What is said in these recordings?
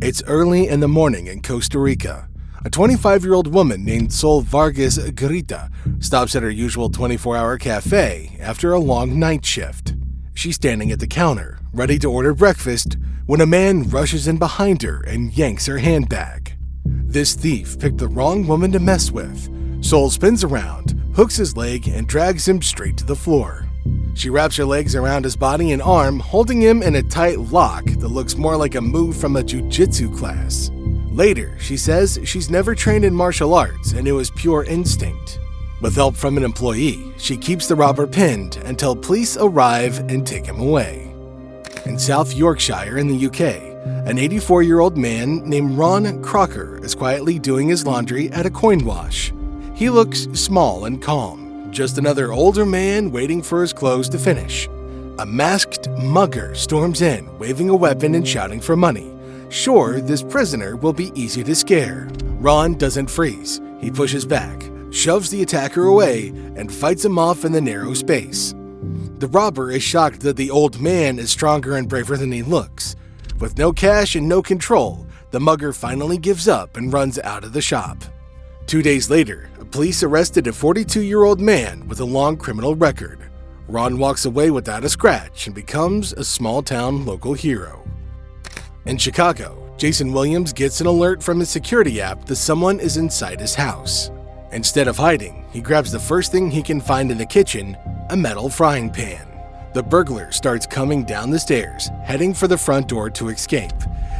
It's early in the morning in Costa Rica. A 25-year-old woman named Sol Vargas Garita stops at her usual 24-hour cafe after a long night shift. She's standing at the counter, ready to order breakfast, when a man rushes in behind her and yanks her handbag. This thief picked the wrong woman to mess with. Sol spins around, hooks his leg, and drags him straight to the floor. She wraps her legs around his body and arm, holding him in a tight lock that looks more like a move from a jiu-jitsu class. Later, she says she's never trained in martial arts and it was pure instinct. With help from an employee, she keeps the robber pinned until police arrive and take him away. In South Yorkshire in the UK, an 84-year-old man named Ron Crocker is quietly doing his laundry at a coin wash. He looks small and calm, just another older man waiting for his clothes to finish. A masked mugger storms in, waving a weapon and shouting for money. Sure, this prisoner will be easy to scare. Ron doesn't freeze. He pushes back, shoves the attacker away, and fights him off in the narrow space. The robber is shocked that the old man is stronger and braver than he looks. With no cash and no control, the mugger finally gives up and runs out of the shop. 2 days later, police arrested a 42-year-old man with a long criminal record. Ron walks away without a scratch and becomes a small-town local hero. In Chicago, Jason Williams gets an alert from his security app that someone is inside his house. Instead of hiding, he grabs the first thing he can find in the kitchen, a metal frying pan. The burglar starts coming down the stairs, heading for the front door to escape.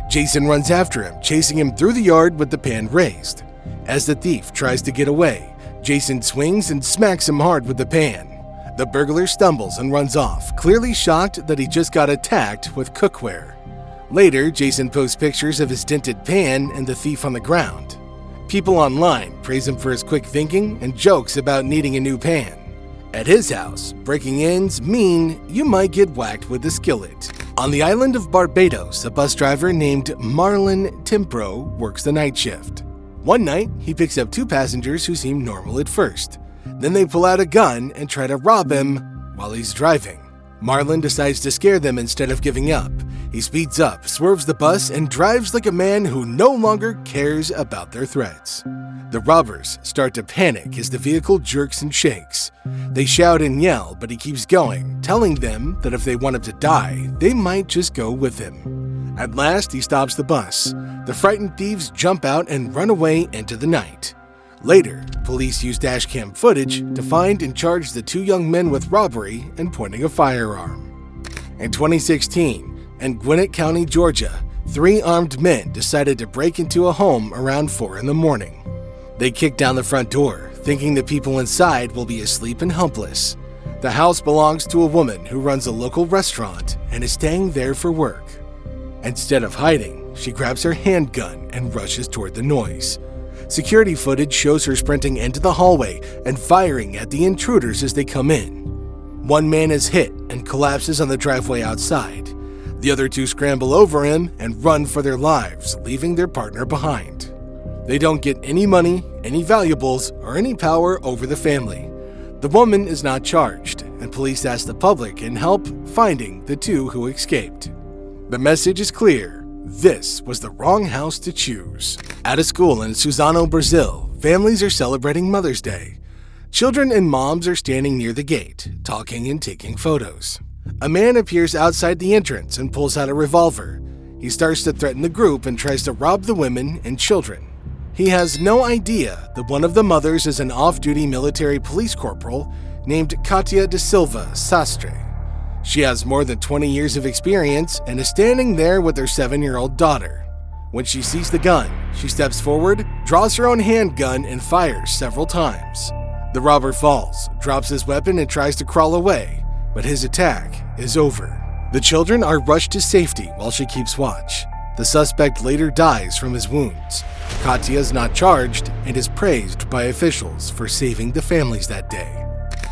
Jason runs after him, chasing him through the yard with the pan raised. As the thief tries to get away, Jason swings and smacks him hard with the pan. The burglar stumbles and runs off, clearly shocked that he just got attacked with cookware. Later, Jason posts pictures of his dented pan and the thief on the ground. People online praise him for his quick thinking and jokes about needing a new pan. At his house, breaking ins mean you might get whacked with a skillet. On the island of Barbados, a bus driver named Marlon Timpro works the night shift. One night, he picks up 2 passengers who seem normal at first. Then they pull out a gun and try to rob him while he's driving. Marlon decides to scare them instead of giving up. He speeds up, swerves the bus, and drives like a man who no longer cares about their threats. The robbers start to panic as the vehicle jerks and shakes. They shout and yell, but he keeps going, telling them that if they want him to die, they might just go with him. At last, he stops the bus. The frightened thieves jump out and run away into the night. Later, police use dashcam footage to find and charge the 2 young men with robbery and pointing a firearm. In 2016, in Gwinnett County, Georgia, 3 armed men decided to break into a home around 4 in the morning. They kick down the front door, thinking the people inside will be asleep and helpless. The house belongs to a woman who runs a local restaurant and is staying there for work. Instead of hiding, she grabs her handgun and rushes toward the noise. Security footage shows her sprinting into the hallway and firing at the intruders as they come in. One man is hit and collapses on the driveway outside. The other 2 scramble over him and run for their lives, leaving their partner behind. They don't get any money, any valuables, or any power over the family. The woman is not charged, and police ask the public in help finding the 2 who escaped. The message is clear. This was the wrong house to choose. At a school in Suzano, Brazil, families are celebrating Mother's Day. Children and moms are standing near the gate, talking and taking photos. A man appears outside the entrance and pulls out a revolver. He starts to threaten the group and tries to rob the women and children. He has no idea that one of the mothers is an off-duty military police corporal named Katia de Silva Sastre. She has more than 20 years of experience and is standing there with her 7-year-old daughter. When she sees the gun, she steps forward, draws her own handgun, and fires several times. The robber falls, drops his weapon, and tries to crawl away, but his attack is over. The children are rushed to safety while she keeps watch. The suspect later dies from his wounds. Katia is not charged and is praised by officials for saving the families that day.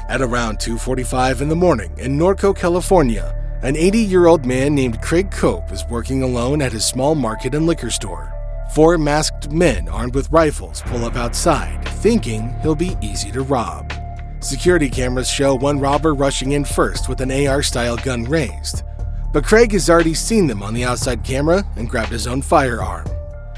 At around 2:45 in the morning in Norco, California, an 80-year-old man named Craig Cope is working alone at his small market and liquor store. 4 masked men armed with rifles pull up outside, thinking he'll be easy to rob. Security cameras show one robber rushing in first with an AR-style gun raised. But Craig has already seen them on the outside camera and grabbed his own firearm.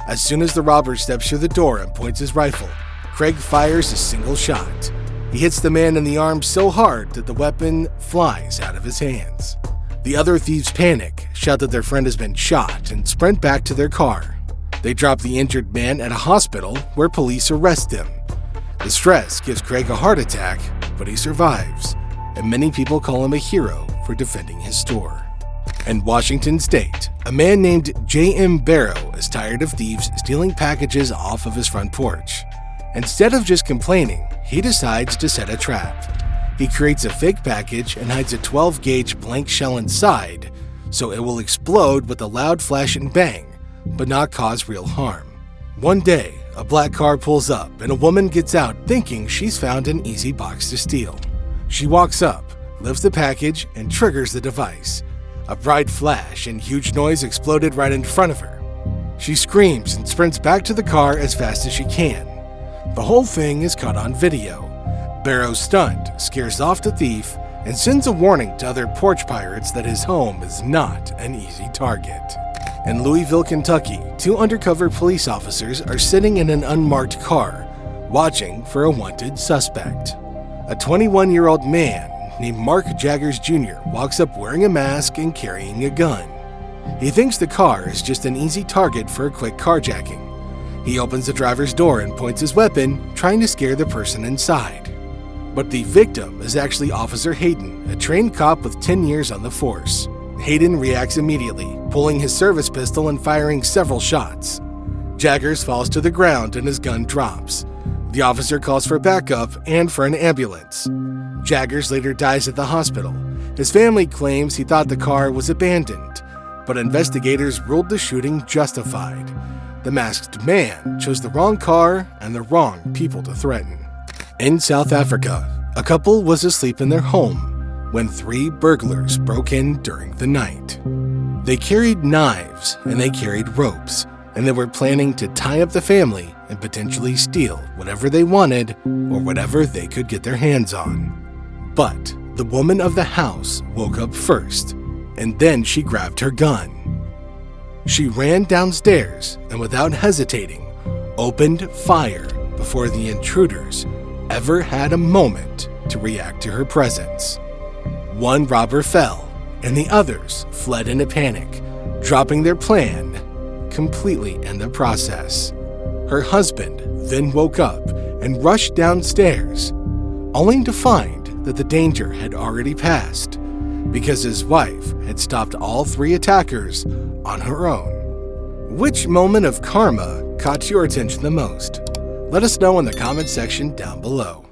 As soon as the robber steps through the door and points his rifle, Craig fires a single shot. He hits the man in the arm so hard that the weapon flies out of his hands. The other thieves panic, shout that their friend has been shot, and sprint back to their car. They drop the injured man at a hospital where police arrest him. The stress gives Craig a heart attack, but he survives, and many people call him a hero for defending his store. In Washington State, a man named J.M. Barrow is tired of thieves stealing packages off of his front porch. Instead of just complaining, he decides to set a trap. He creates a fake package and hides a 12-gauge blank shell inside, so it will explode with a loud flash and bang, but not cause real harm. One day, a black car pulls up and a woman gets out thinking she's found an easy box to steal. She walks up, lifts the package, and triggers the device. A bright flash and huge noise exploded right in front of her. She screams and sprints back to the car as fast as she can. The whole thing is caught on video. Barrow, stunned, scares off the thief and sends a warning to other porch pirates that his home is not an easy target. In Louisville, Kentucky, 2 undercover police officers are sitting in an unmarked car, watching for a wanted suspect. A 21-year-old man named Mark Jaggers Jr. walks up wearing a mask and carrying a gun. He thinks the car is just an easy target for a quick carjacking. He opens the driver's door and points his weapon, trying to scare the person inside. But the victim is actually Officer Hayden, a trained cop with 10 years on the force. Hayden reacts immediately, pulling his service pistol and firing several shots. Jaggers falls to the ground and his gun drops. The officer calls for backup and for an ambulance. Jaggers later dies at the hospital. His family claims he thought the car was abandoned, but investigators ruled the shooting justified. The masked man chose the wrong car and the wrong people to threaten. In South Africa, a couple was asleep in their home when 3 burglars broke in during the night. They carried knives and they carried ropes, and they were planning to tie up the family and potentially steal whatever they wanted or whatever they could get their hands on. But the woman of the house woke up first, and then she grabbed her gun. She ran downstairs and without hesitating, opened fire before the intruders ever had a moment to react to her presence. 1 robber fell, and the others fled in a panic, dropping their plan completely in the process. Her husband then woke up and rushed downstairs, only to find that the danger had already passed because his wife had stopped all 3 attackers on her own. Which moment of karma caught your attention the most? Let us know in the comment section down below.